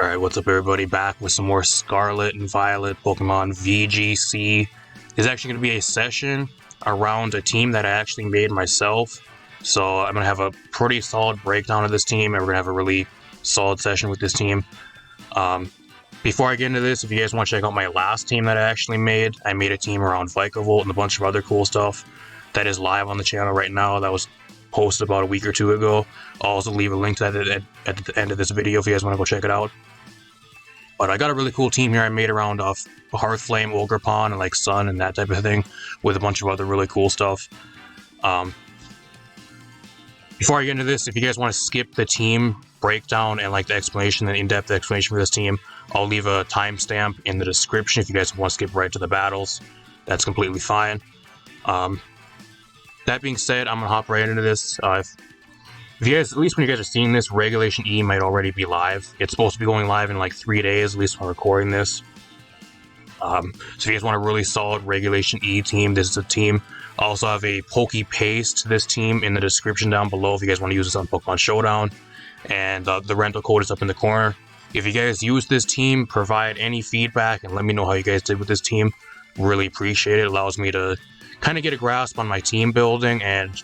Alright, what's up everybody, back with some more Scarlet and Violet Pokemon VGC. There's actually going to be a session around a team that I actually made myself. So I'm going to have a pretty solid breakdown of this team, and we're going to have a really solid session with this team. Before I get into this, if you guys want to check out my last team that I actually made, I made a team around Vikavolt and a bunch of other cool stuff that is live on the channel right now. That was posted about a week or two ago. I'll also leave a link to that at the end of this video if you guys want to go check it out. But I got a really cool team here I made around Hearthflame, Ogerpon, and like Sun and that type of thing, with a bunch of other really cool stuff. Before I get into this, if you guys want to skip the team breakdown and like the explanation, the in-depth explanation for this team, I'll leave a timestamp in the description if you guys want to skip right to the battles. That's completely fine. That being said, I'm gonna hop right into this. If you guys, at least when you guys are seeing this, Regulation E might already be live. It's supposed to be going live in like 3 days, at least when I'm recording this. So if you guys want a really solid Regulation E team, this is a team. I also have a pokepaste to this team in the description down below if you guys want to use this on Pokemon Showdown. And the rental code is up in the corner. If you guys use this team, provide any feedback and let me know how you guys did with this team. Really appreciate it. It allows me to kind of get a grasp on my team building and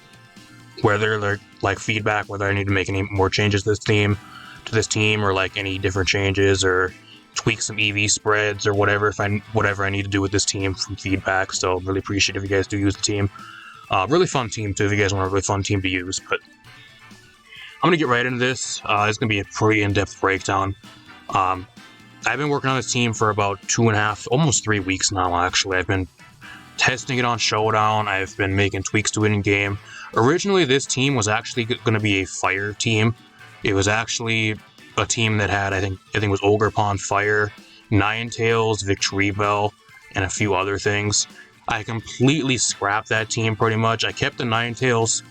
whether they're like feedback, whether I need to make any more changes to this team, or like any different changes, or tweak some EV spreads or whatever whatever I need to do with this team from feedback. So really appreciate if you guys do use the team. Really fun team too if you guys want a really fun team to use. But I'm gonna get right into this. It's gonna be a pretty in-depth breakdown. I've been working on this team for about 2.5, almost 3 weeks now. Actually, I've been testing it on Showdown. I've been making tweaks to it in game. Originally, this team was actually going to be a fire team. It was actually a team that had, I think it was Ogerpon Fire, Ninetales, Victreebel, and a few other things. I completely scrapped that team pretty much. I kept the Ninetales,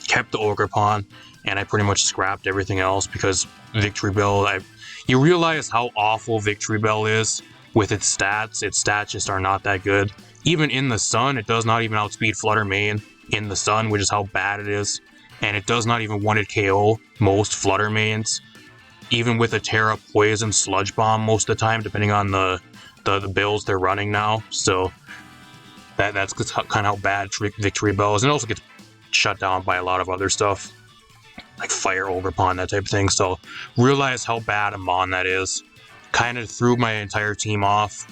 kept the Ogerpon, and I pretty much scrapped everything else because Victreebel, you realize how awful Victreebel is with its stats. Its stats just are not that good. Even in the Sun, it does not even outspeed Flutter Mane in the Sun, which is how bad it is. And it does not even one-hit KO most Flutter Manes. Even with a Terra Poison Sludge Bomb most of the time, depending on the builds they're running now. So that's kind of how bad Victreebel is. And it also gets shut down by a lot of other stuff, like Fire, Ogerpon, that type of thing. So realize how bad a Mon that is. Kind of threw my entire team off.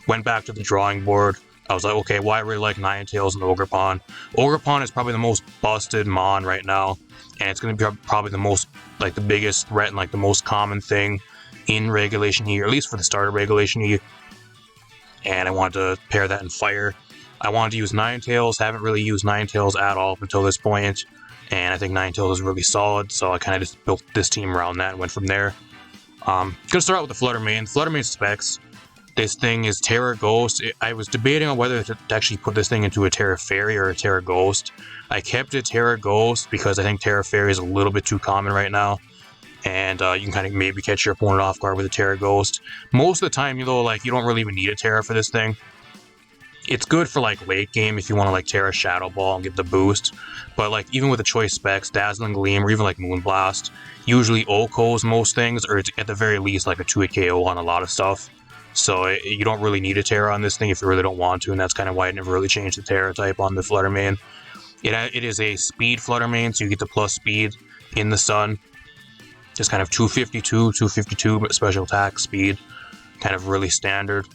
Went back to the drawing board. I was like, okay, well, I really like Ninetales and Ogerpon. Ogerpon is probably the most busted Mon right now, and it's going to be probably the most, like, the biggest threat and, like, the most common thing in Regulation E, or at least for the start of Regulation E. And I wanted to pair that in Fire. I wanted to use Ninetales. Haven't really used Ninetales at all up until this point, and I think Ninetales is really solid, so I kind of just built this team around that and went from there. Gonna start out with the Flutter Mane. Flutter Mane specs. This thing is Terra Ghost. I was debating on whether to actually put this thing into a Terra Fairy or a Terra Ghost. I kept it Terra Ghost because I think Terra Fairy is a little bit too common right now. And you can kind of maybe catch your opponent off guard with a Terra Ghost. Most of the time, though, like, you don't really even need a Terra for this thing. It's good for, like, late game if you want to, like, Terra Shadow Ball and get the boost. But, like, even with the choice specs, Dazzling Gleam, or even, like, Moonblast, usually OHKOs most things, or it's at the very least, like, a 2-hit KO on a lot of stuff. So you don't really need a Terra on this thing if you really don't want to, and that's kind of why I never really changed the Terra type on the Flutter Mane. It is a speed Flutter Mane, so you get the plus speed in the Sun. Just kind of 252, but special attack speed, kind of really standard.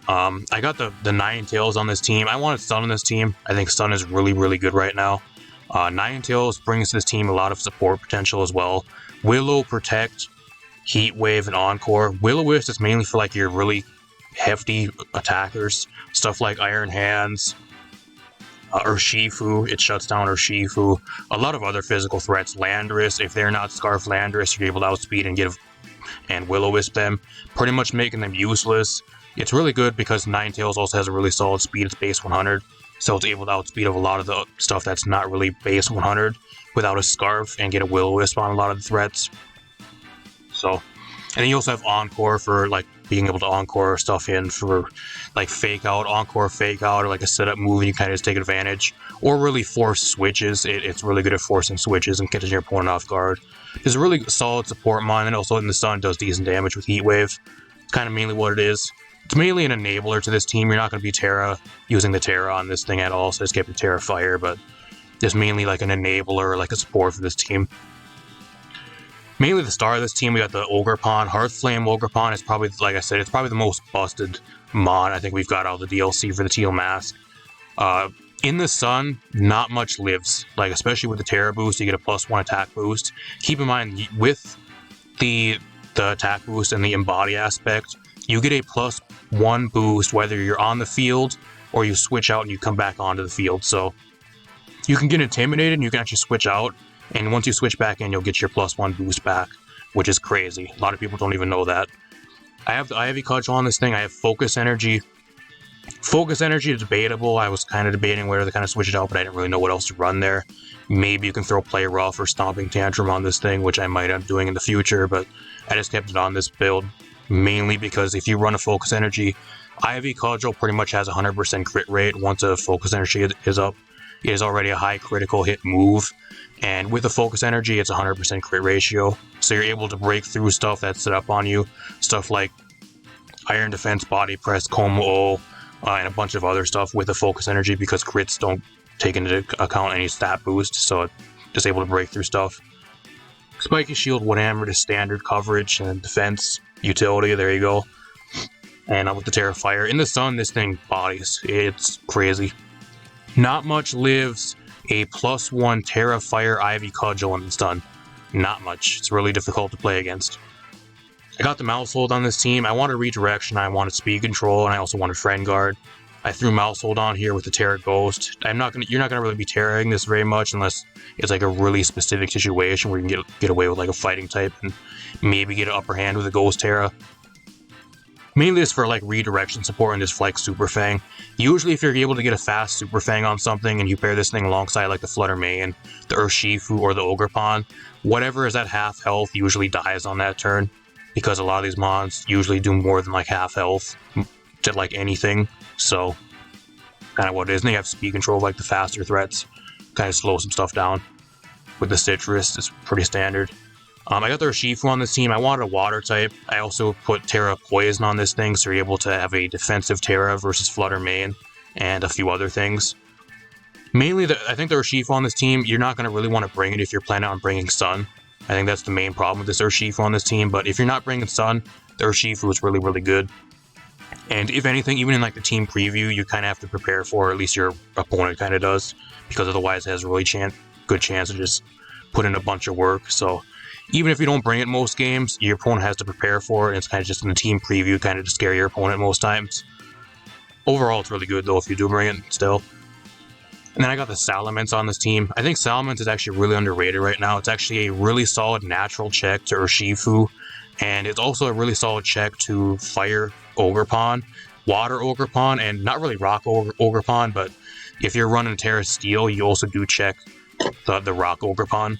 I got the Ninetales on this team. I wanted Sun on this team. I think Sun is really, really good right now. Ninetales brings to this team a lot of support potential as well. Willow, Protect, Heat Wave, and Encore. Will-O-Wisp is mainly for like your really hefty attackers. Stuff like Iron Hands, Urshifu, it shuts down Urshifu. A lot of other physical threats. Landorus, if they're not Scarf Landorus, you're able to outspeed and Will-O-Wisp them, pretty much making them useless. It's really good because Ninetales also has a really solid speed. It's base 100, so it's able to outspeed a lot of the stuff that's not really base 100 without a Scarf and get a Will-O-Wisp on a lot of the threats. So, and then you also have Encore for like being able to encore stuff in for like fake out, encore fake out, or like a setup move, and you kind of just take advantage. Or really force switches. It's really good at forcing switches and catching your opponent off guard. It's a really solid support mon, and also in the sun does decent damage with Heat Wave. It's kind of mainly what it is. It's mainly an enabler to this team. You're not going to be Terra using the Terra on this thing at all, so just kept your Terra Fire, but it's mainly like an enabler, like a support for this team. Mainly the star of this team, we got the Ogerpon. Hearthflame Ogerpon is probably, like I said, it's probably the most busted mon. I think we've got all the DLC for the Teal Mask. In the sun, not much lives. Like, especially with the Terra boost, you get a +1 attack boost. Keep in mind, with the attack boost and the embody aspect, you get a +1 boost whether you're on the field or you switch out and you come back onto the field. So you can get intimidated and you can actually switch out. And once you switch back in, you'll get your +1 boost back, which is crazy. A lot of people don't even know that. I have the Ivy Cudgel on this thing. I have Focus Energy. Focus Energy is debatable. I was kind of debating whether to kind of switch it out, but I didn't really know what else to run there. Maybe you can throw Play Rough or Stomping Tantrum on this thing, which I might end up doing in the future, but I just kept it on this build, mainly because if you run a Focus Energy, Ivy Cudgel pretty much has 100% crit rate once a Focus Energy is up. It is already a high critical hit move, and with a Focus Energy, it's 100% crit ratio, so you're able to break through stuff that's set up on you, stuff like Iron Defense, Body Press, Como O, and a bunch of other stuff with a Focus Energy because crits don't take into account any stat boost, so it's just able to break through stuff. Spiky Shield, Wood Hammer to standard coverage and defense utility, there you go. And with the Terra Fire. In the sun, this thing bodies. It's crazy. Not much lives a +1 Terra Fire Ivy Cudgel in the sun. Not much. It's really difficult to play against. I got the Mousehold on this team. I wanted Redirection, I wanted Speed Control, and I also wanted Friend Guard. I threw Mousehold on here with the Terra Ghost. You're not gonna really be Terraing this very much unless it's like a really specific situation where you can get away with like a fighting type and maybe get an upper hand with a Ghost Terra. Mainly it's for like redirection support and just like Super Fang. Usually if you're able to get a fast Super Fang on something and you pair this thing alongside like the Flutter Mane, the Urshifu, or the Ogerpon, whatever is at half health usually dies on that turn, because a lot of these mons usually do more than like half health to like anything, so kind of what it is. And they have Speed Control, like the faster threats, kind of slow some stuff down. With the Citrus, it's pretty standard. I got the Urshifu on this team. I wanted a water type. I also put Terra Poison on this thing, so you're able to have a defensive Terra versus Flutter Mane and a few other things. Mainly, I think the Urshifu on this team, you're not going to really want to bring it if you're planning on bringing Sun. I think that's the main problem with this Urshifu on this team, but if you're not bringing Sun, the Urshifu is really, really good. And if anything, even in like the team preview, you kind of have to prepare for, or at least your opponent kind of does, because otherwise it has a really good chance to just put in a bunch of work. So even if you don't bring it most games, your opponent has to prepare for it, and it's kind of just in the team preview, kind of to scare your opponent most times. Overall, it's really good, though, if you do bring it still. And then I got the Salamence on this team. I think Salamence is actually really underrated right now. It's actually a really solid natural check to Urshifu, and it's also a really solid check to Fire Ogerpon, Water Ogerpon, and not really Rock Ogerpon, but if you're running Terra Steel, you also do check the Rock Ogerpon.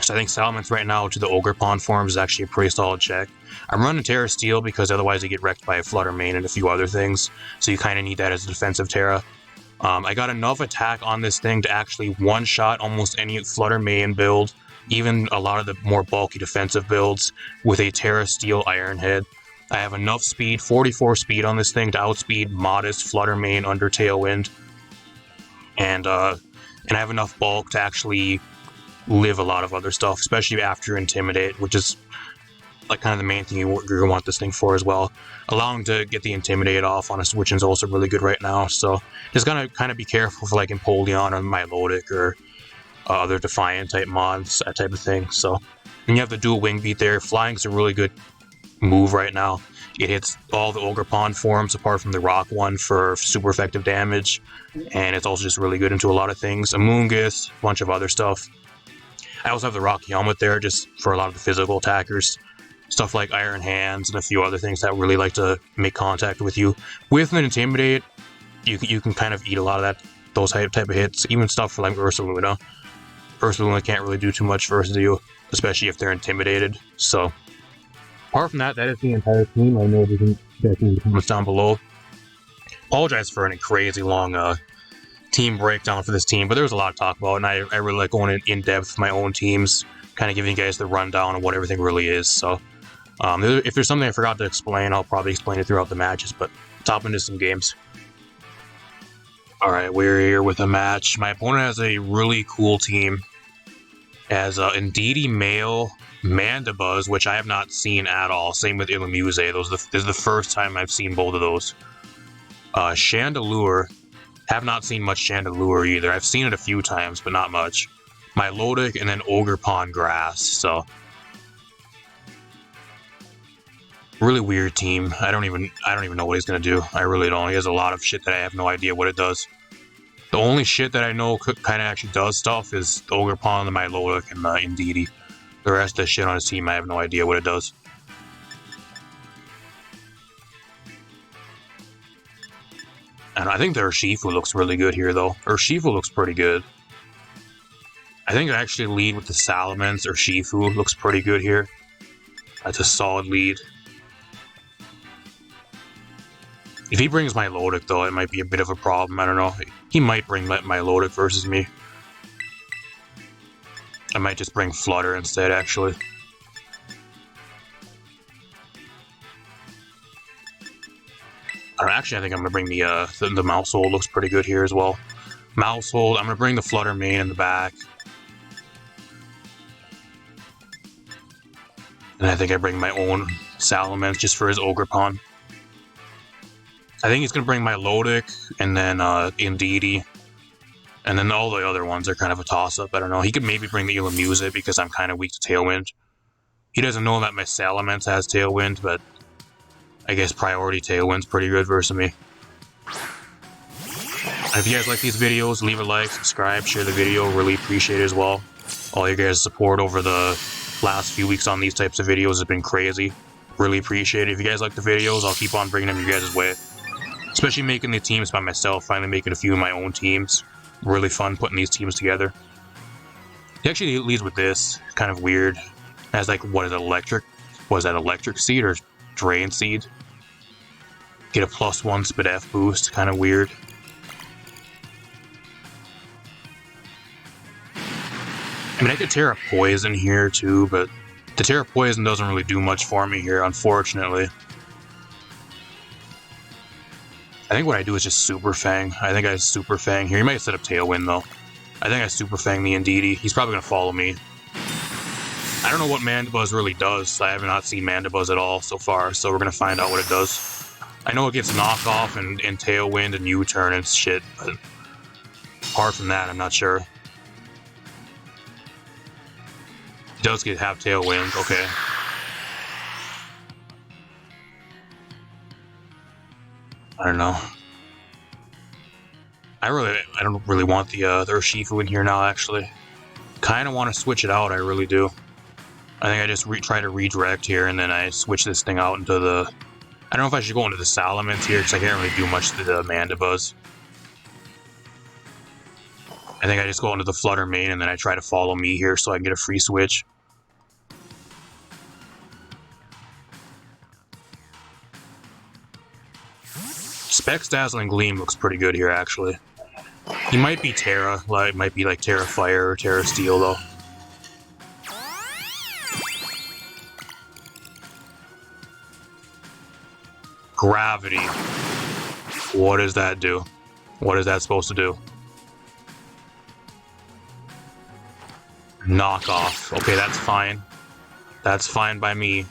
So I think Salamence right now to the Ogerpon forms is actually a pretty solid check. I'm running Terra Steel because otherwise you get wrecked by a Flutter Mane and a few other things, so you kind of need that as a defensive Terra. I got enough attack on this thing to actually one-shot almost any Flutter Mane build, even a lot of the more bulky defensive builds, with a Terra Steel Iron Head. I have enough speed, 44 speed on this thing to outspeed Modest, Flutter Mane, Under Tailwind, and I have enough bulk to actually live a lot of other stuff, especially after Intimidate, which is like kind of the main thing you're going to want this thing for as well. Allowing to get the Intimidate off on a switch is also really good right now, so just gotta kind of be careful for like Empoleon or Milotic or other Defiant type mods, that type of thing. So, and you have the dual wing beat there. Flying's a really good move right now. It hits all the Ogerpon forms apart from the rock one for super effective damage, and it's also just really good into a lot of things. Amoonguss, a bunch of other stuff. I also have the Rocky Helmet there just for a lot of the physical attackers. Stuff like Iron Hands and a few other things that really like to make contact with you. With an Intimidate, you can kind of eat a lot of those type of hits. Even stuff for like Ursaluna. Ursaluna can't really do too much versus you, especially if they're intimidated. So Apart from that, that is the entire team. I know you can check in the comments down below. Apologize for any crazy long team breakdown for this team, but there was a lot to talk about, and I really like going in depth with my own teams, kind of giving you guys the rundown of what everything really is. So, if there's something I forgot to explain, I'll probably explain it throughout the matches, but let's hop into some games. Alright, we're here with a match. My opponent has a really cool team. As Indeedee Male, Mandibuzz, which I have not seen at all. Same with Illamuse. This is the first time I've seen both of those. Chandelure. Have not seen much Chandelure either. I've seen it a few times, but not much. Milotic, and then Ogerpon Grass. So, really weird team. I don't even know what he's gonna do. I really don't. He has a lot of shit that I have no idea what it does. The only shit that I know kind of actually does stuff is the Ogerpon, the Milotic, and Indeedee. The rest of the shit on his team, I have no idea what it does. And I think the Urshifu looks really good here, though. Urshifu looks pretty good. I think I actually lead with the Salamence. Urshifu looks pretty good here. That's a solid lead. If he brings Milotic, though, it might be a bit of a problem. I don't know. He might bring Milotic versus me. I might just bring Flutter instead, actually. Actually, I think I'm going to bring the Mousehold. Looks pretty good here as well. Mousehold, I'm going to bring the Flutter Mane in the back. And I think I bring my own Salamence just for his Ogerpon. I think he's going to bring Milotic, and then Indeedee. And then all the other ones are kind of a toss-up. I don't know. He could maybe bring the Illamuse because I'm kind of weak to Tailwind. He doesn't know that my Salamence has Tailwind, but I guess priority Tailwind's pretty good versus me. And if you guys like these videos, leave a like, subscribe, share the video. Really appreciate it as well. All you guys' support over the last few weeks on these types of videos has been crazy. Really appreciate it. If you guys like the videos, I'll keep on bringing them your guys' way. Especially making the teams by myself, finally making a few of my own teams. Really fun putting these teams together. He actually leads with this. Kind of weird. Has like, what is it, electric? Was that electric seed or drain seed? Get a +1 Spadef boost. Kind of weird. I mean, I could Terra Poison here too, but the Terra Poison doesn't really do much for me here, unfortunately. I think what I do is just Super Fang. I think I Super Fang here. He might set up Tailwind, though. I think I Super Fang the Indeedee. He's probably going to follow me. I don't know what Mandibuzz really does. I have not seen Mandibuzz at all so far, so we're going to find out what it does. I know it gets Knockoff and Tailwind and U-Turn and shit, but apart from that, I'm not sure. He does have Tailwind, okay. I don't know. I don't really want the Urshifu in here now, actually. Kind of want to switch it out, I really do. I think I just try to redirect here, and then I switch this thing out into the... I don't know if I should go into the Salamence here, because I can't really do much to the Mandibuzz. I think I just go into the Flutter Mane, and then I try to follow me here, so I can get a free switch. Specs Dazzling Gleam looks pretty good here, actually. He might be Terra, like might be like Terra Fire or Terra Steel, though. Gravity. What does that do? What is that supposed to do? Knockoff. Okay, that's fine. That's fine by me.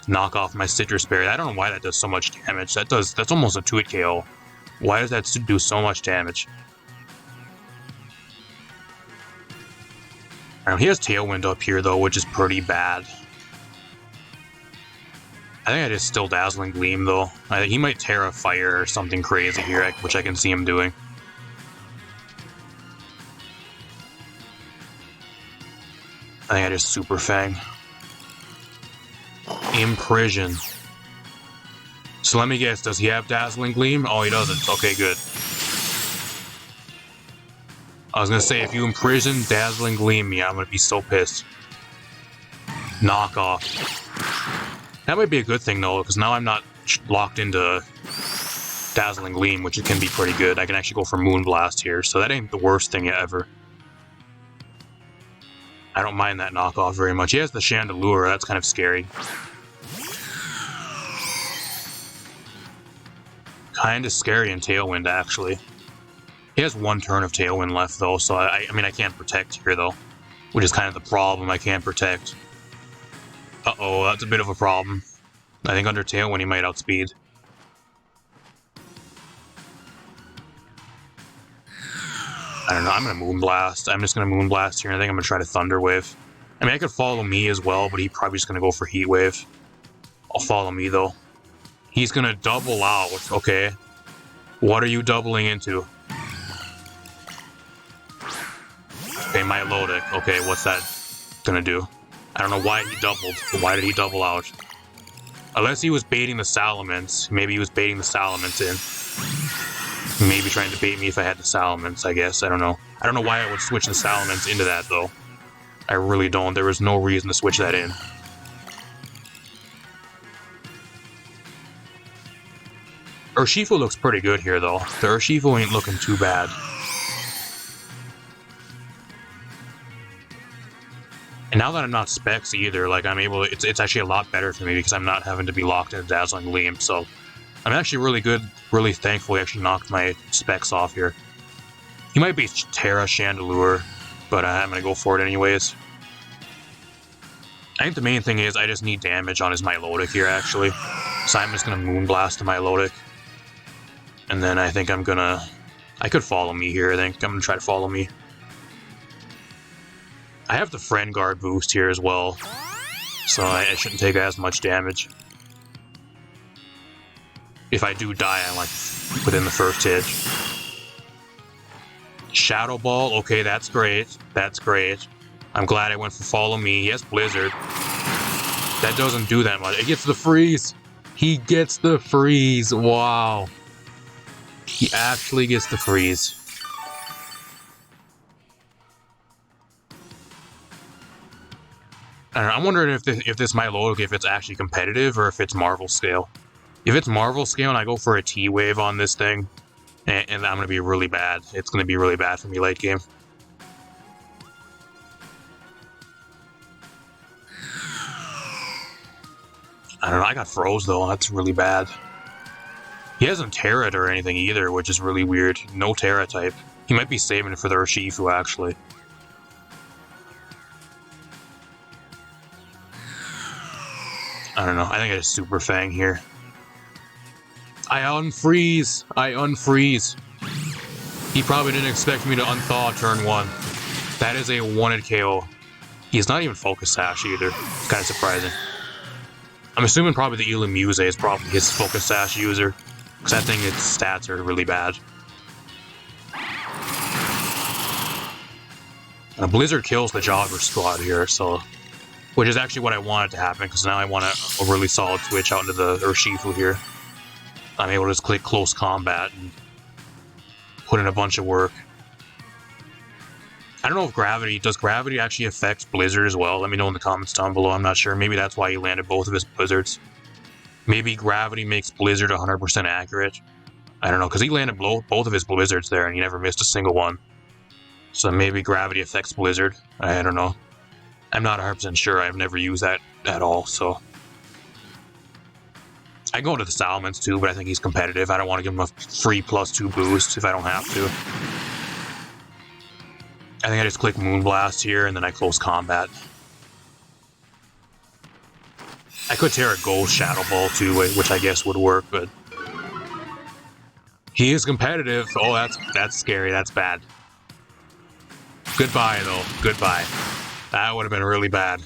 Knock off my Citrus Berry. I don't know why that does so much damage. That's almost a 2-hit KO. Why does that do so much damage? He has Tailwind up here though, which is pretty bad. I think I just still Dazzling Gleam though. I think he might Terra Fire or something crazy here, which I can see him doing. I think I just Super Fang. Imprison. So let me guess, does he have Dazzling Gleam? Oh, he doesn't. Okay, good. I was gonna say, if you Imprison Dazzling Gleam me, I'm gonna be so pissed. Knockoff. That might be a good thing, though, because now I'm not locked into Dazzling Gleam, which it can be pretty good. I can actually go for Moonblast here, so that ain't the worst thing ever. I don't mind that knockoff very much. He has the Chandelure, that's kind of scary. Kind of scary in Tailwind, actually. He has one turn of Tailwind left, though, so I mean, I can't protect here, though. Which is kind of the problem, I can't protect. Uh-oh, that's a bit of a problem. I think under Tailwind he might outspeed. I don't know, I'm gonna Moonblast. I'm just gonna Moonblast here, and I think I'm gonna try to Thunder Wave. I mean, I could follow me as well, but he's probably just gonna go for Heat Wave. I'll follow me, though. He's gonna double out, okay. What are you doubling into? Okay, Milotic. Okay, what's that gonna do? I don't know why he doubled. Why did he double out? Unless he was baiting the Salamence. Maybe he was baiting the Salamence in. Maybe trying to bait me if I had the Salamence, I guess. I don't know. I don't know why I would switch the Salamence into that, though. I really don't. There was no reason to switch that in. Urshifu looks pretty good here, though. The Urshifu ain't looking too bad. And now that I'm not Specs either, like, I'm able to, it's actually a lot better for me because I'm not having to be locked into Dazzling Gleam, so I'm actually really good, really thankful he actually knocked my Specs off here. He might be Terra Chandelure, but I'm gonna go for it anyways. I think the main thing is I just need damage on his Milotic here, actually. So I'm just gonna Moonblast the Milotic. And then I think I'm gonna... I could follow me here, I think. I'm gonna try to follow me. I have the Friend Guard boost here as well, so I shouldn't take as much damage. If I do die, I'm like within the first hit. Shadow Ball, okay, that's great. That's great. I'm glad I went for Follow Me. He has Blizzard. That doesn't do that much. It gets the freeze. He gets the freeze. Wow. He actually gets the freeze. I don't know, I'm wondering if this Milotic, if it's actually competitive or if it's Marvel Scale. If it's Marvel Scale and I go for a T-Wave on this thing, and I'm going to be really bad. It's going to be really bad for me late game. I don't know, I got froze though, that's really bad. He hasn't Terra or anything either, which is really weird. No Terra type. He might be saving it for the Urshifu, actually. I don't know, I think I just Super Fang here. I unfreeze! I unfreeze! He probably didn't expect me to unthaw turn 1. That is a wanted KO. He's not even Focus Sash either. It's kind of surprising. I'm assuming probably the Ilumuse is probably his Focus Sash user, because I think its stats are really bad. And a Blizzard kills the Jogger squad here, so... Which is actually what I wanted to happen, because now I want a really solid switch out into the Urshifu here. I'm able to just click Close Combat and put in a bunch of work. I don't know if Gravity... Does Gravity actually affect Blizzard as well? Let me know in the comments down below, I'm not sure. Maybe that's why he landed both of his Blizzards. Maybe Gravity makes Blizzard 100% accurate. I don't know, because he landed both of his Blizzards there and he never missed a single one. So maybe Gravity affects Blizzard. I don't know. I'm not 100% sure. I've never used that at all, so... I go to the Salamence too, but I think he's competitive. I don't want to give him a free +2 boost if I don't have to. I think I just click Moonblast here, and then I close combat. I could Terra Ghost Shadow Ball too, which I guess would work, but... He is competitive. Oh, that's scary. That's bad. Goodbye, though. Goodbye. That would have been really bad.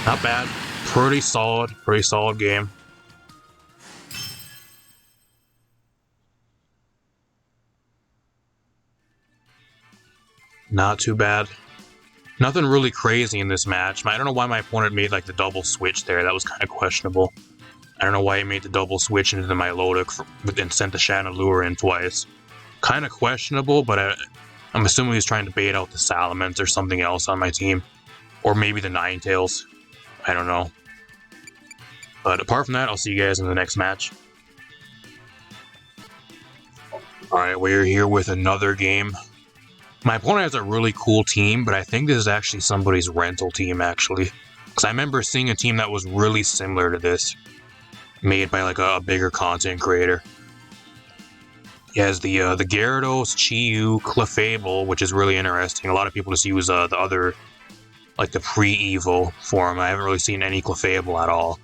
Not bad. Pretty solid game. Not too bad. Nothing really crazy in this match. I don't know why my opponent made like the double switch there. That was kind of questionable. I don't know why he made the double switch into the Milotic and sent the Chandelure in twice. Kind of questionable, but I'm assuming he's trying to bait out the Salamence or something else on my team. Or maybe the Ninetales. I don't know. But apart from that, I'll see you guys in the next match. Alright, we're here with another game. My opponent has a really cool team, but I think this is actually somebody's rental team, actually. Because I remember seeing a team that was really similar to this. Made by, like, a bigger content creator. He has the Gyarados, Chi-Yu, Clefable, which is really interesting. A lot of people just use the other, like, the pre-Evo form. I haven't really seen any Clefable at all.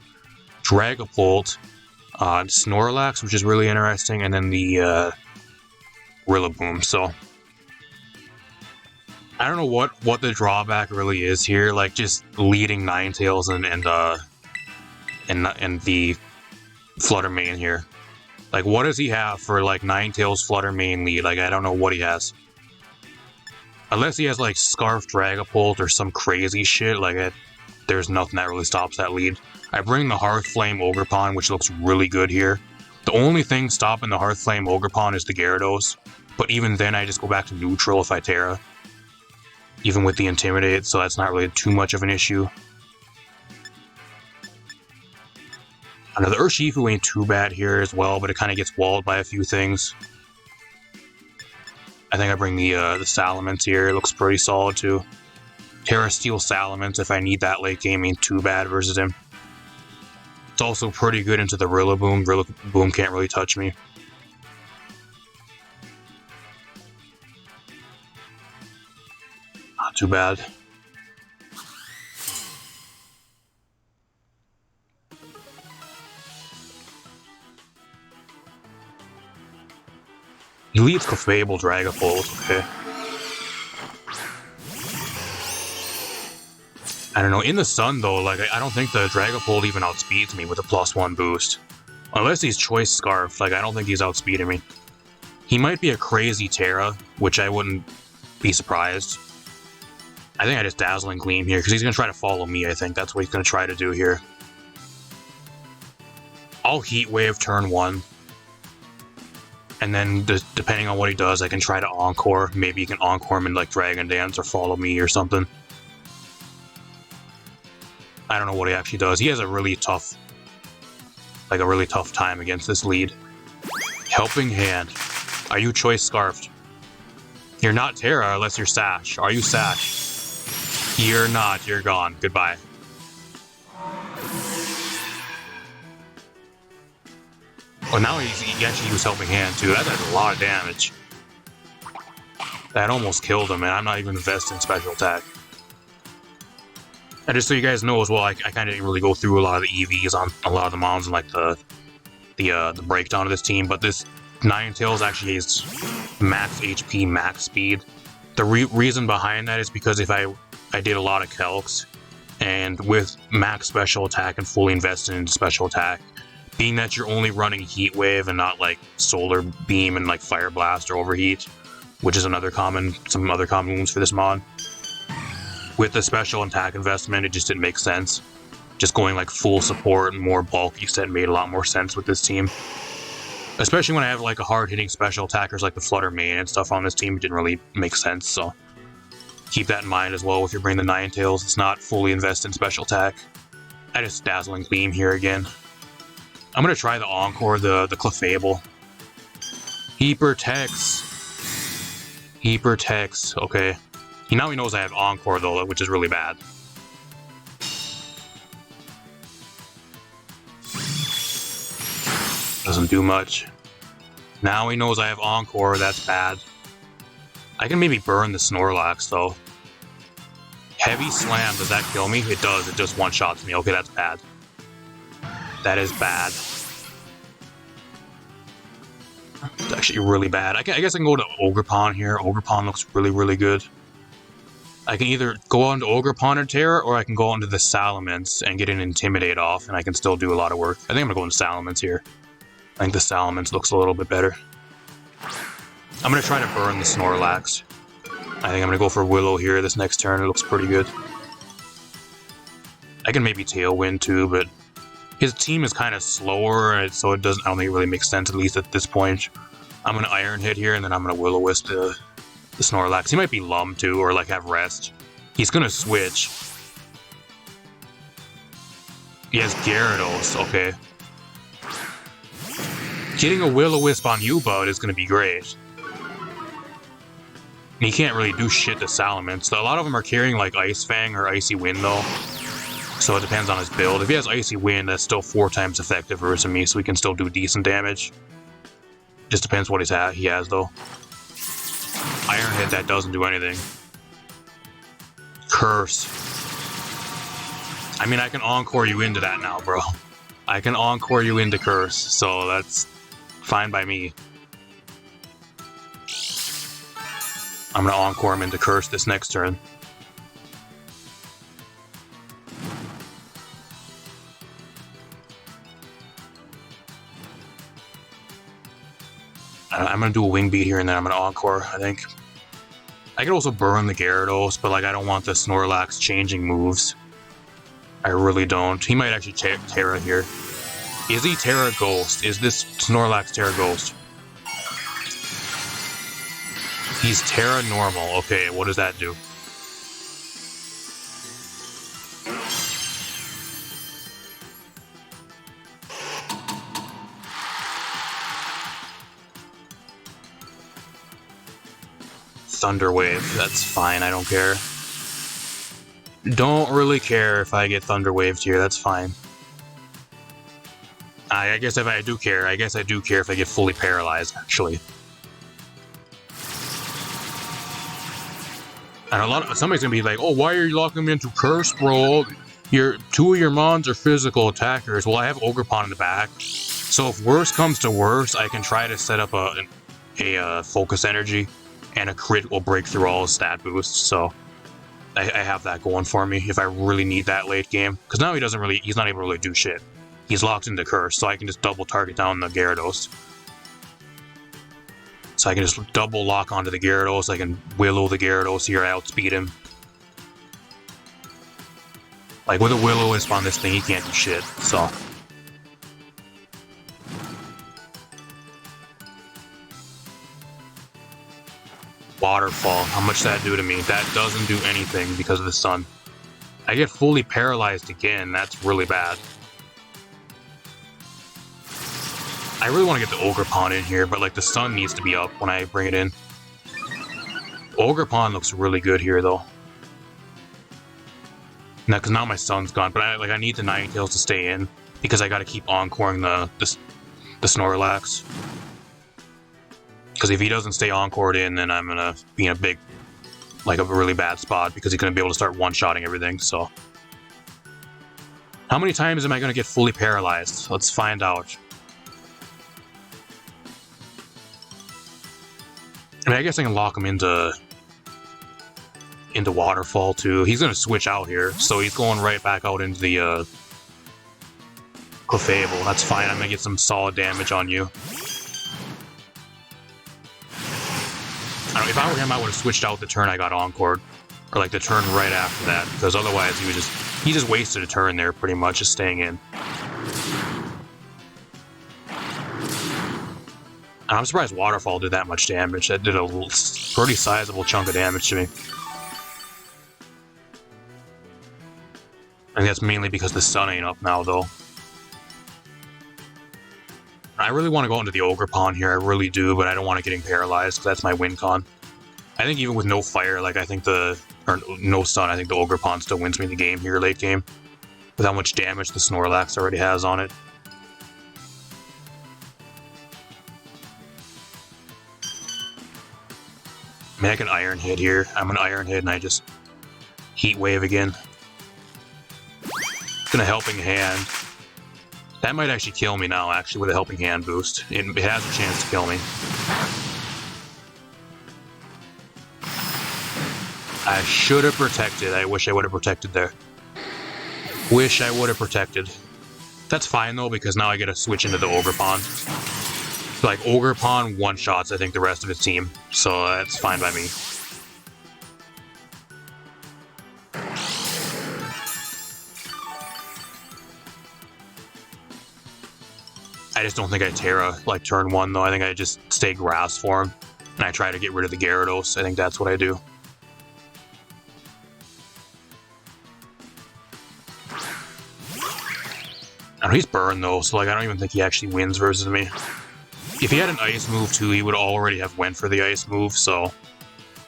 Dragapult, Snorlax, which is really interesting, and then the Rillaboom. So I don't know what the drawback really is here. Like just leading Ninetales and the Flutter Mane here. Like what does he have for like Ninetales Flutter Mane lead? Like I don't know what he has. Unless he has like Scarf Dragapult or some crazy shit. Like there's nothing that really stops that lead. I bring the Hearthflame Ogerpon, which looks really good here. The only thing stopping the Hearthflame Ogerpon is the Gyarados. But even then, I just go back to neutral if I Terra. Even with the Intimidate, so that's not really too much of an issue. Another Urshifu ain't too bad here as well, but it kind of gets walled by a few things. I think I bring the Salamence here. It looks pretty solid too. Terra Steel Salamence if I need that late game ain't too bad versus him. It's also pretty good into the Rillaboom. Rillaboom can't really touch me. Not too bad. He leads Clefable Dragapult, okay. I don't know, in the sun though, like I don't think the Dragapult even outspeeds me with a +1 boost. Unless he's Choice Scarf, like I don't think he's outspeeding me. He might be a crazy Terra, which I wouldn't be surprised. I think I just Dazzling Gleam here, because he's going to try to follow me, I think. That's what he's going to try to do here. I'll Heat Wave turn 1. And then, depending on what he does, I can try to Encore. Maybe he can Encore him in, like, Dragon Dance or Follow Me or something. I don't know what he actually does. He has a really tough time against this lead. Helping Hand. Are you Choice Scarfed? You're not Terra unless you're Sash. Are you Sash? You're not. You're gone. Goodbye. Oh, now he actually used Helping Hand too. That does a lot of damage. That almost killed him, and I'm not even invested in special attack. And just so you guys know as well, I kind of didn't really go through a lot of the EVs on a lot of the mons and like the breakdown of this team, but this Ninetales actually has max HP, max speed. The reason behind that is because if I did a lot of calcs, and with max special attack and fully invested in special attack, being that you're only running Heat Wave and not like Solar Beam and like Fire Blast or Overheat, which is some other common moves for this mod. With the special attack investment, it just didn't make sense. Just going like full support and more bulky set made a lot more sense with this team. Especially when I have like a hard-hitting special attackers like the Flutter Mane and stuff on this team, it didn't really make sense, so keep that in mind as well if you're bringing the Ninetales. It's not fully invested in special attack. I just Dazzling Gleam here again. I'm going to try the Encore, the Clefable. He protects. Okay. Now he knows I have Encore though, which is really bad. Doesn't do much. Now he knows I have Encore, that's bad. I can maybe burn the Snorlax though. Heavy Slam, does that kill me? It does, it just one-shots me. Okay, that's bad. That is bad. It's actually really bad. I guess I can go to Ogerpon here. Ogerpon looks really, really good. I can either go on to Ogerpon or Terra, or I can go onto the Salamence and get an Intimidate off, and I can still do a lot of work. I think I'm going to go into Salamence here. I think the Salamence looks a little bit better. I'm going to try to burn the Snorlax. I think I'm going to go for Willow here this next turn. It looks pretty good. I can maybe Tailwind too, but his team is kind of slower, so I don't think it really makes sense, at least at this point. I'm going to Iron Hit here, and then I'm going to Will-O-Wisp to the Snorlax. He might be Lum too, or like have rest. He's gonna switch. He has Gyarados, okay. Getting a Will-O-Wisp on U-Boat is gonna be great. He can't really do shit to Salamence. A lot of them are carrying like Ice Fang or Icy Wind though. So it depends on his build. If he has Icy Wind, that's still 4 times effective versus me, so he can still do decent damage. Just depends what he has though. Iron Head, that doesn't do anything. Curse. I mean, I can Encore you into that now, bro. I can Encore you into Curse, so that's fine by me. I'm gonna Encore him into Curse this next turn. I'm gonna do a Wing Beat here and then I'm gonna Encore, I think. I could also burn the Gyarados, but like I don't want the Snorlax changing moves. I really don't. He might actually Terra here. Is he Terra Ghost? Is this Snorlax Terra Ghost? He's Terra Normal. Okay, what does that do? Thunder Wave. That's fine, I don't care. Don't really care if I get Thunder Waved here, that's fine. I guess if I do care, I do care if I get fully paralyzed, actually. And somebody's gonna be like, oh, why are you locking me into Curse, bro? 2 of your mons are physical attackers. Well, I have Ogerpon in the back. So if worse comes to worse, I can try to set up a Focus Energy, and a crit will break through all his stat boosts, so I have that going for me if I really need that late game. Because now he's not able to really do shit. He's locked into Curse, so I can just double target down the Gyarados. So I can just double lock onto the Gyarados, I can Willow the Gyarados here, outspeed him. Like with a Will-O-Wisp on this thing, he can't do shit, so. Waterfall, how much does that do to me? That doesn't do anything because of the sun. I get fully paralyzed again, that's really bad. I really want to get the Ogerpon in here, but like the sun needs to be up when I bring it in. Ogerpon looks really good here though. Now, because now my sun's gone, but I need the Ninetales to stay in because I got to keep encoring the Snorlax. Because if he doesn't stay encored in, then I'm gonna be in a really bad spot because he's gonna be able to start one-shotting everything. So, how many times am I gonna get fully paralyzed? Let's find out. I mean, I guess I can lock him into Waterfall too. He's gonna switch out here, so he's going right back out into the Clefable. That's fine. I'm gonna get some solid damage on you. I don't know, if I were him, I would have switched out the turn I got encored, or like the turn right after that, because otherwise he just wasted a turn there pretty much, just staying in. And I'm surprised Waterfall did that much damage. That did a pretty sizable chunk of damage to me. I think that's mainly because the sun ain't up now, though. I really want to go into the Ogerpon here, I really do, but I don't want it getting paralyzed, because that's my win con. I think even with no fire, like I think no sun, I think the Ogerpon still wins me the game here, late game. With how much damage the Snorlax already has on it. I mean, I can Iron Hit here. I'm gonna Iron Hit and I just Heat Wave again. Gonna Helping Hand. That might actually kill me now, actually, with a Helping Hand boost. It has a chance to kill me. I should have protected. I wish I would have protected there. Wish I would have protected. That's fine, though, because now I get to switch into the Ogerpon. Like, Ogerpon one-shots, I think, the rest of his team. So that's fine by me. I just don't think I Terra, like, turn 1, though. I think I just stay Grass for him. And I try to get rid of the Gyarados. I think that's what I do. I don't know, he's burned though, so like I don't even think he actually wins versus me. If he had an ice move too, he would already have went for the ice move, so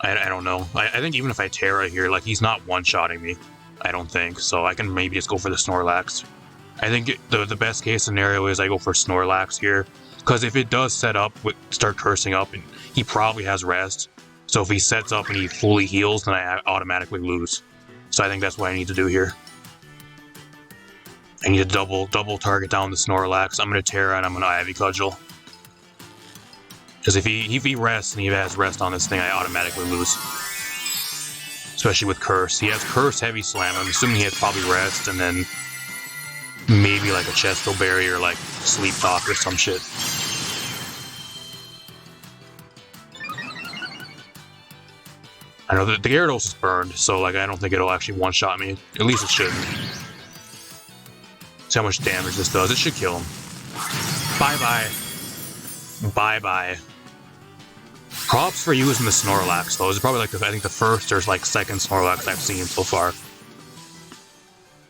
I don't know. I think even if I Terra here, like he's not one-shotting me. I don't think, so I can maybe just go for the Snorlax. I think the best case scenario is I go for Snorlax here, because if it does set up, start cursing up, and he probably has rest. So if he sets up and he fully heals, then I automatically lose. So I think that's what I need to do here. I need to double target down the Snorlax. I'm going to Terra and I'm going to Ivy Cudgel. Because if he rests and he has rest on this thing, I automatically lose. Especially with Curse. He has Curse Heavy Slam. I'm assuming he has probably rest and then maybe like a Chesto Berry or like Sleep Talk or some shit. I know the Gyarados is burned, so like I don't think it'll actually one-shot me. At least it shouldn't. See how much damage this does. It should kill him. Bye-bye. Bye-bye. Props for using the Snorlax, though. This is probably like, I think the first or like second Snorlax I've seen so far.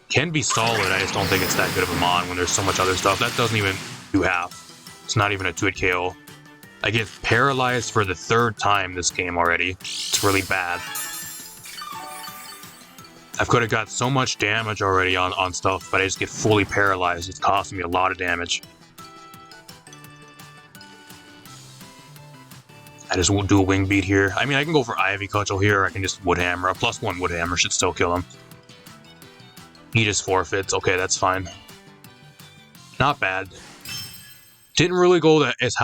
Can be solid, I just don't think it's that good of a mon when there's so much other stuff. That doesn't even do half. It's not even a 2-hit KO. I get paralyzed for the 3rd time this game already. It's really bad. I could have got so much damage already on stuff, but I just get fully paralyzed. It's costing me a lot of damage. I just won't do a Wing Beat here. I mean, I can go for Ivy Cudgel here, or I can just Wood Hammer. A +1 Wood Hammer should still kill him. He just forfeits. Okay, that's fine. Not bad. Didn't really go as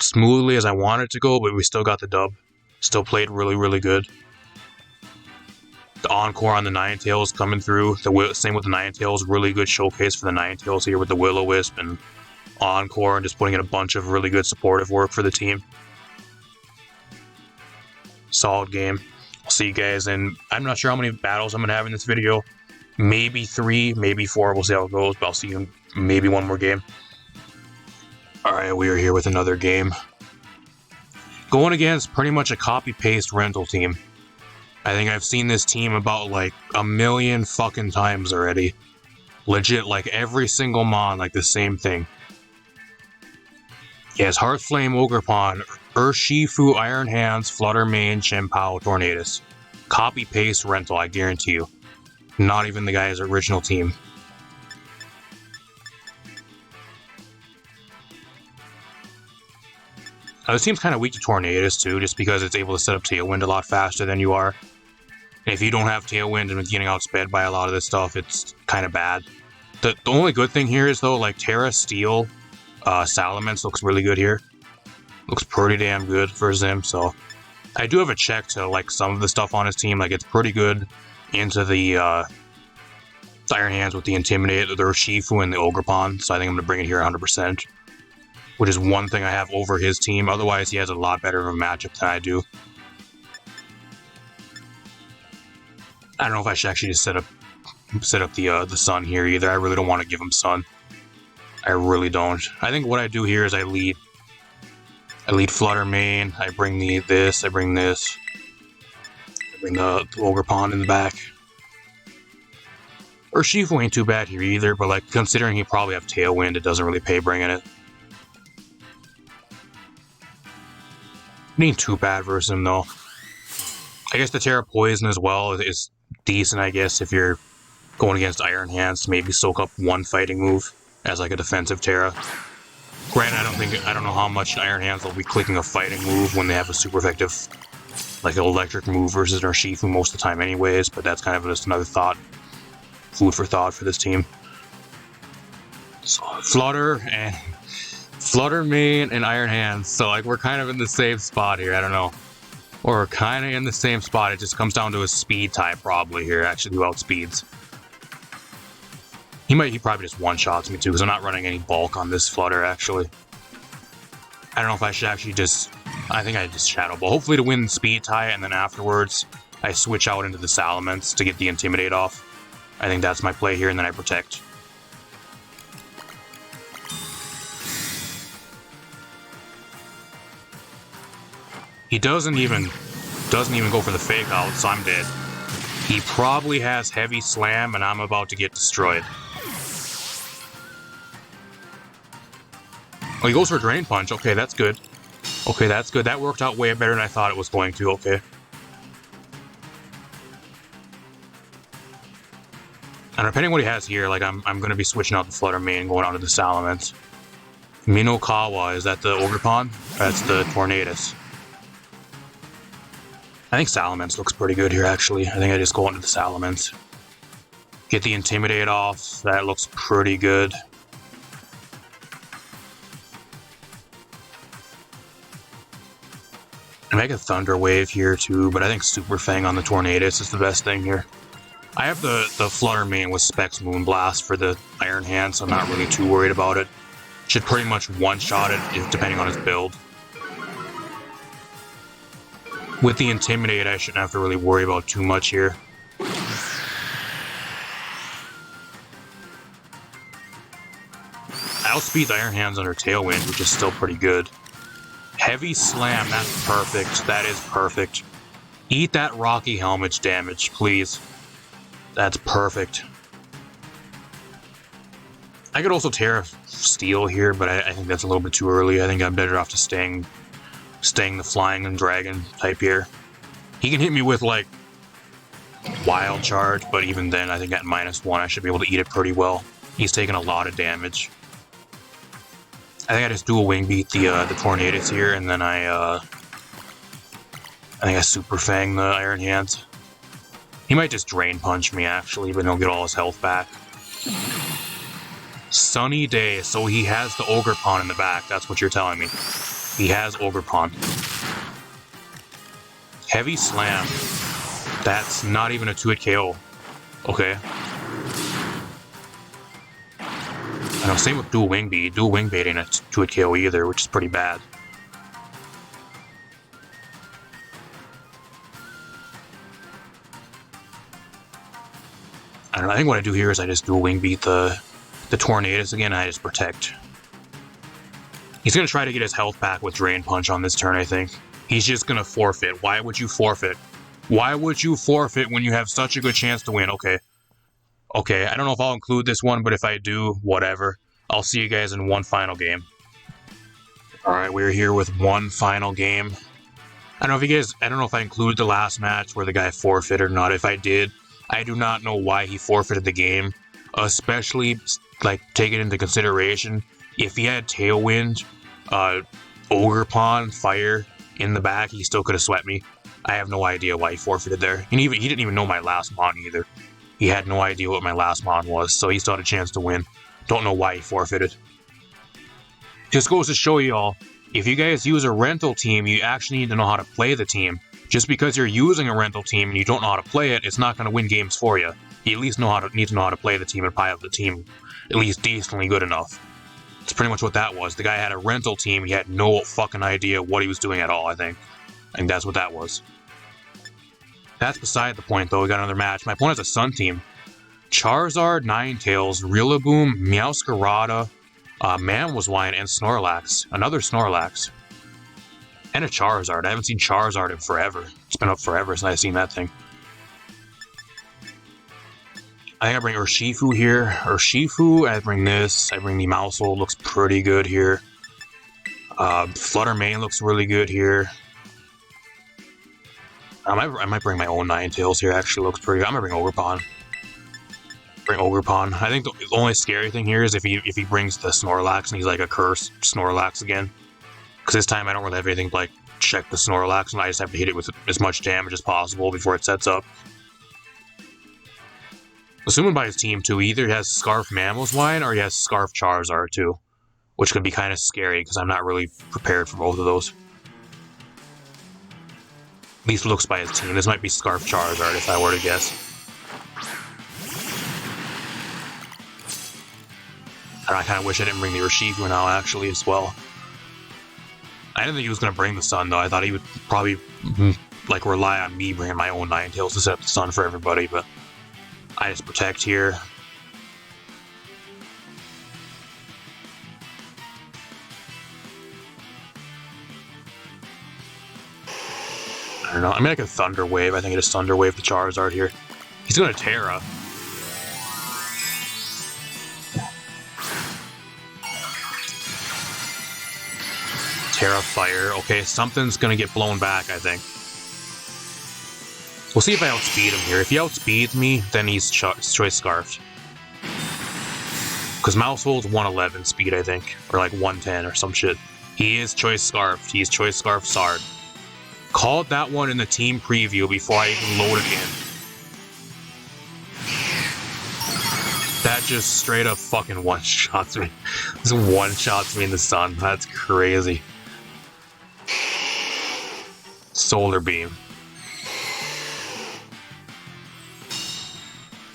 smoothly as I wanted to go, but we still got the dub. Still played really, really good. The Encore on the Ninetales coming through. Same with the Ninetales. Really good showcase for the Ninetales here with the Will-O-Wisp and Encore, and just putting in a bunch of really good supportive work for the team. Solid game. I'll see you guys, and I'm not sure how many battles I'm going to have in this video. Maybe 3, maybe 4. We'll see how it goes, but I'll see you in maybe one more game. Alright, we are here with another game. Going against pretty much a copy-paste rental team. I think I've seen this team about like a million fucking times already. Legit, like every single mon, like the same thing. Yes, Heartflame, Ogerpon, Urshifu, Iron Hands, Flutter Mane, Chien-Pao, Tornadus. Copy-paste rental, I guarantee you. Not even the guy's original team. This team's kind of weak to Tornadus too, just because it's able to set up Tailwind a lot faster than you are. And if you don't have Tailwind and getting outsped by a lot of this stuff, it's kind of bad. The only good thing here is, though, like Terra, Steel, Salamence looks really good here. Looks pretty damn good for Zim, so... I do have a check to like some of the stuff on his team, like it's pretty good into the Iron Hands with the Intimidate, the Urshifu, and the Ogerpon, so I think I'm going to bring it here 100%. Which is one thing I have over his team, otherwise he has a lot better of a matchup than I do. I don't know if I should actually just set up the Sun here either. I really don't want to give him Sun. I really don't. I think what I do here is I lead Flutter Mane, I bring this, I bring the Ogerpon in the back. Urshifu ain't too bad here either, but like considering he probably have Tailwind, it doesn't really pay bringing it. It ain't too bad versus him though. I guess the Terra Poison as well is decent, I guess, if you're going against Iron Hands to maybe soak up one fighting move as like a defensive Terra. Granted, I don't know how much Iron Hands will be clicking a fighting move when they have a super effective like an electric move versus an Urshifu most of the time anyways, but that's kind of just another thought. Food for thought for this team. So Flutter Mane and Iron Hands, so like we're kind of in the same spot here, I don't know. Or we're kind of in the same spot, it just comes down to a speed type probably here, actually, who outspeeds. He probably just one-shots me too, because I'm not running any bulk on this Flutter, actually. I don't know if I should actually I think I just Shadow Ball, hopefully to win speed tie, and then afterwards, I switch out into the Salamence to get the Intimidate off. I think that's my play here, and then I protect. He doesn't even go for the fake out, so I'm dead. He probably has heavy slam, and I'm about to get destroyed. Oh, he goes for drain punch. Okay, that's good. Okay, that's good. That worked out way better than I thought it was going to. Okay. And depending on what he has here, like I'm going to be switching out the Flutter Mane and going on to the Salamence. Minokawa, is that the Ogerpon? That's the Tornadus. I think Salamence looks pretty good here, actually. I think I just go into the Salamence. Get the Intimidate off. That looks pretty good. I make a Thunder Wave here, too, but I think Super Fang on the Tornadus is the best thing here. I have the Flutter Mane with Specs Moonblast for the Iron Hand, so I'm not really too worried about it. Should pretty much one-shot it, depending on his build. With the Intimidate, I shouldn't have to really worry about too much here. I outspeed the Iron Hands under Tailwind, which is still pretty good. Heavy Slam, that's perfect. That is perfect. Eat that Rocky Helmet damage, please. That's perfect. I could also tear Steel here, but I think that's a little bit too early. I think I'm better off to staying the Flying and Dragon type here. He can hit me with, like, Wild Charge, but even then, I think at -1, I should be able to eat it pretty well. He's taking a lot of damage. I think I just dual Wing Beat the Tornadus here, and then I think I Super Fang the Iron Hands. He might just Drain Punch me, actually, but he'll get all his health back. Sunny Day, so he has the Ogerpon in the back, that's what you're telling me. He has Ogerpon. Heavy Slam. That's not even a 2-hit KO. Okay. I know, same with Dual Wing Beat. Dual Wing Beat ain't a 2-hit KO either, which is pretty bad. I don't know, I think what I do here is I just Dual Wing Beat the Tornadus again, and I just protect. He's going to try to get his health back with Drain Punch on this turn, I think. He's just going to forfeit. Why would you forfeit? Why would you forfeit when you have such a good chance to win? Okay. Okay, I don't know if I'll include this one, but if I do, whatever. I'll see you guys in one final game. Alright, we're here with one final game. I don't know if I included the last match where the guy forfeited or not. If I did, I do not know why he forfeited the game. Especially, like, take it into consideration. If he had Tailwind, Ogerpon, Fire in the back, he still could have swept me. I have no idea why he forfeited there. And he didn't even know my last Mon either. He had no idea what my last Mon was, so he still had a chance to win. Don't know why he forfeited. Just goes to show y'all, if you guys use a rental team, you actually need to know how to play the team. Just because you're using a rental team and you don't know how to play it, it's not going to win games for you. You at least need to know how to play the team and pilot the team at least decently good enough. That's pretty much what that was. The guy had a rental team, he had no fucking idea what he was doing at all, I think. I think that's what that was. That's beside the point, though. We got another match. My opponent has a Sun team. Charizard, Ninetales, Rillaboom, Meowscarada, Mamoswine, and Snorlax. Another Snorlax. And a Charizard. I haven't seen Charizard in forever. It's been up forever since I've seen that thing. I think I bring Urshifu here. Urshifu, I bring this. I bring the Mousehold. Looks pretty good here. Flutter Mane looks really good here. I might bring my own Ninetales here. Actually looks pretty good. I'm gonna bring Ogerpon. Bring Ogerpon. I think the only scary thing here is if he brings the Snorlax and he's like a cursed Snorlax again. Because this time I don't really have anything to like check the Snorlax, and I just have to hit it with as much damage as possible before it sets up. Assuming by his team too, he either has Scarf Mamoswine or he has Scarf Charizard too, which could be kind of scary because I'm not really prepared for both of those. At least looks by his team. This might be Scarf Charizard if I were to guess. And I kind of wish I didn't bring the Urshifu now, actually, as well. I didn't think he was going to bring the Sun, though. I thought he would probably, like, rely on me bringing my own Ninetales to set up the Sun for everybody, but I just protect here. know. I mean, I can Thunder Wave. I think it is Thunder Wave the Charizard here. He's gonna Terra. Terra Fire. Okay, something's gonna get blown back, I think. We'll see if I outspeed him here. If he outspeeds me, then he's Choice Scarfed. Because Mouse holds 111 speed, I think. Or like 110 or some shit. He is Choice Scarfed. He's Choice Scarfed Sard. Called that one in the team preview before I even load it in. That just straight up fucking one-shots me. This one-shots me in the sun. That's crazy. Solar Beam.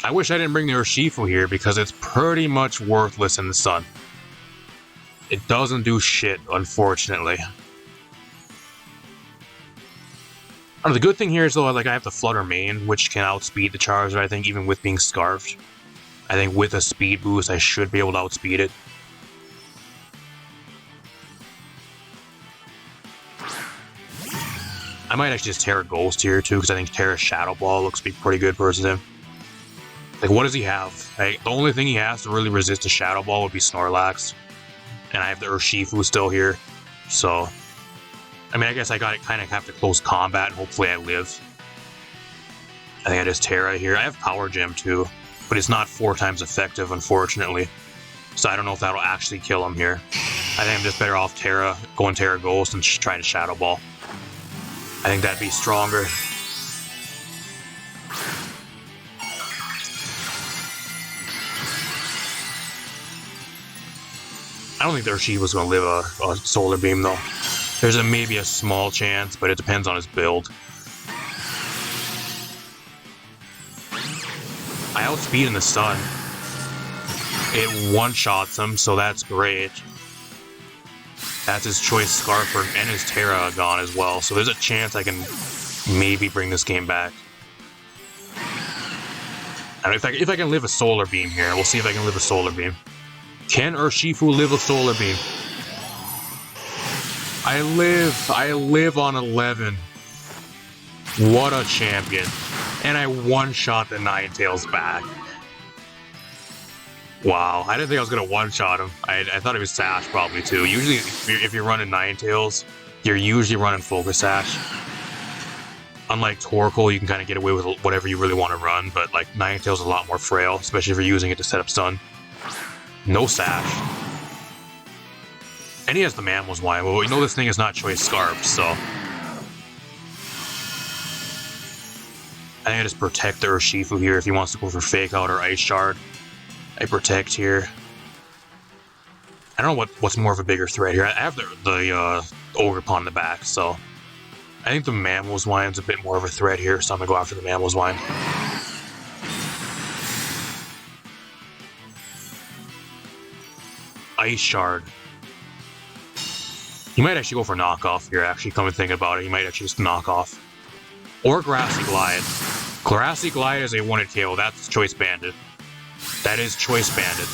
I wish I didn't bring the Urshifu here because it's pretty much worthless in the sun. It doesn't do shit, unfortunately. The good thing here is though, like I have the Flutter Mane, which can outspeed the Charizard, I think, even with being Scarfed. I think with a speed boost, I should be able to outspeed it. I might actually just Terra Ghost here too, because I think Terra Shadow Ball looks to be pretty good versus him. Like, what does he have? Like, the only thing he has to really resist a Shadow Ball would be Snorlax. And I have the Urshifu still here. So, I mean, I guess I got it kind of have to close combat and hopefully I live. I think I just Terra here. I have Power Gem too, but it's not 4 times effective, unfortunately. So I don't know if that'll actually kill him here. I think I'm just better off going Terra Ghost and just trying to Shadow Ball. I think that'd be stronger. I don't think the Urshifu's going to live a Solar Beam, though. There's maybe a small chance, but it depends on his build. I outspeed in the sun. It one-shots him, so that's great. That's his Choice Scarfer and his Terra gone as well, so there's a chance I can maybe bring this game back. And if I can live a Solar Beam here, we'll see if I can live a Solar Beam. Can Urshifu live a Solar Beam? I live on 11. What a champion. And I one-shot the Ninetales back. Wow, I didn't think I was going to one-shot him. I thought it was Sash probably too. Usually, if you're running Ninetales, you're usually running Focus Sash. Unlike Torkoal, you can kind of get away with whatever you really want to run, but like Ninetales is a lot more frail, especially if you're using it to set up stun. No Sash. And he has the Mammo's Wine. Well, we know this thing is not Choice Scarf, so I think I just protect the Urshifu here if he wants to go for Fake Out or Ice Shard. I protect here. I don't know what's more of a bigger threat here. I have the ogerpon in the back, so I think the Mammo's Wine's a bit more of a threat here, so I'm gonna go after the Mammo's Wine. Ice Shard. He might actually go for knockoff here, actually, come and think about it. He might actually just knock off. Or Grassy Glide. Grassy Glide is a one-hit KO. That's Choice Banded. That is Choice Banded.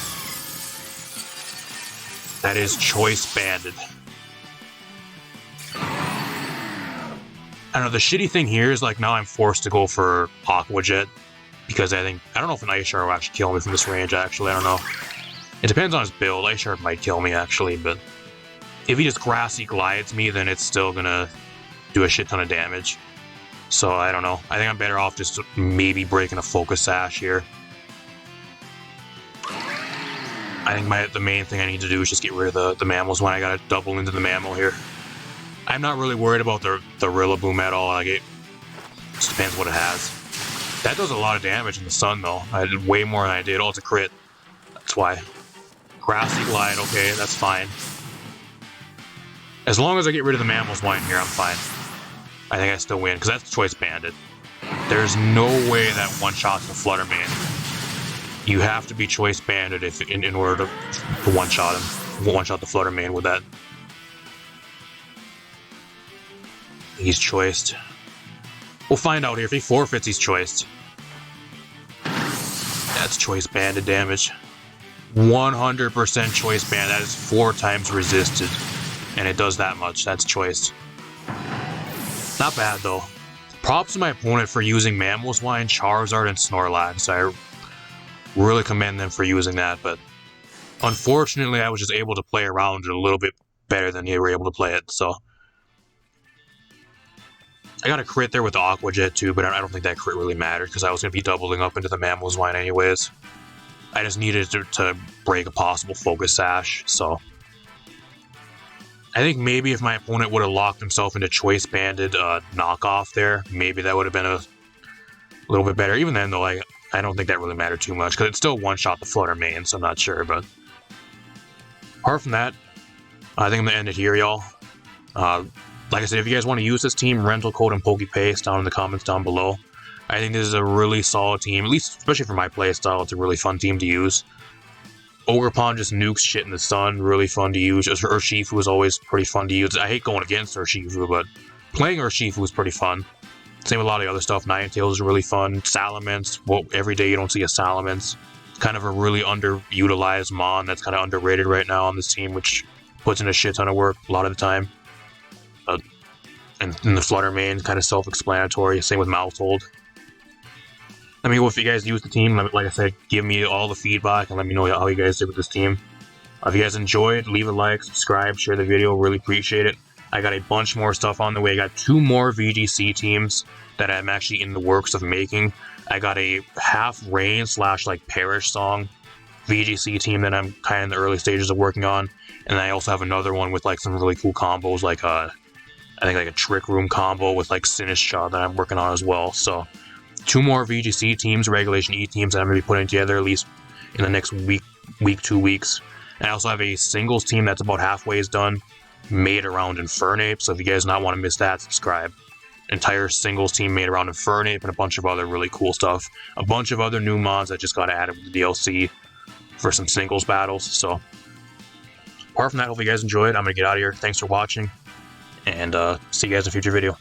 That is Choice Banded. I don't know, the shitty thing here is, like, now I'm forced to go for Aqua Jet. Because I don't know if an Ice Shard will actually kill me from this range, actually. I don't know. It depends on his build. Ice Shard might kill me, actually, but if he just Grassy Glides me, then it's still gonna do a shit ton of damage. So, I don't know. I think I'm better off just maybe breaking a Focus Sash here. I think the main thing I need to do is just get rid of the Mammals when I gotta double into the Mammal here. I'm not really worried about the Rillaboom at all. Like, it just depends what it has. That does a lot of damage in the sun, though. I did way more than I did. Oh, it's a crit. That's why. Grassy Glide, okay, that's fine. As long as I get rid of the Mammal's Wine here, I'm fine. I think I still win, because that's Choice Banded. There's no way that one-shots the Flutter Mane. You have to be Choice Banded in order to one-shot him. One-shot the Flutter Mane with that. He's choiced. We'll find out here. If he forfeits, he's choiced. That's Choice Banded damage. 100% Choice Band. That is 4 times resisted. And it does that much. That's choiced. Not bad, though. props to my opponent for using Mamoswine, Charizard, and Snorlax. I really commend them for using that, but unfortunately I was just able to play around it a little bit better than they were able to play it, so... I got a crit there with the Aqua Jet too, but I don't think that crit really mattered because I was going to be doubling up into the Mamoswine anyways. I just needed to break a possible Focus Sash, so... I think maybe if my opponent would have locked himself into Choice Banded knockoff there, maybe that would have been a little bit better. Even then, though, like, I don't think that really mattered too much, because it still one-shot the Flutter Mane, so I'm not sure, but... Apart from that, I think I'm going to end it here, y'all. Like I said, if you guys want to use this team, rental code and pokepaste down in the comments down below. I think this is a really solid team, at least especially for my playstyle. It's a really fun team to use. Ogerpon just nukes shit in the sun, really fun to use. Urshifu is always pretty fun to use. I hate going against Urshifu, but playing Urshifu is pretty fun. Same with a lot of the other stuff. Ninetales is really fun. Salamence, well, every day you don't see a Salamence. It's kind of a really underutilized Mon that's kind of underrated right now on this team, which puts in a shit ton of work a lot of the time. And the Flutter Mane, kind of self-explanatory. Same with Mouthhold. Let me know if you guys use the team. Like I said, give me all the feedback and let me know how you guys did with this team. If you guys enjoyed, leave a like, subscribe, share the video. Really appreciate it. I got a bunch more stuff on the way. I got 2 more VGC teams that I'm actually in the works of making. I got a half rain / like Perish Song VGC team that I'm kind of in the early stages of working on. And I also have another one with like some really cool combos, like I think like a Trick Room combo with like Sinistcha that I'm working on as well. So 2 more VGC teams, Regulation E teams that I'm going to be putting together at least in the next week, 2 weeks. And I also have a singles team that's about halfway done, made around Infernape. So if you guys not want to miss that, subscribe. Entire singles team made around Infernape and a bunch of other really cool stuff. A bunch of other new mods that just got added with the DLC for some singles battles. So apart from that, hope you guys enjoyed. I'm going to get out of here. Thanks for watching. And see you guys in a future video.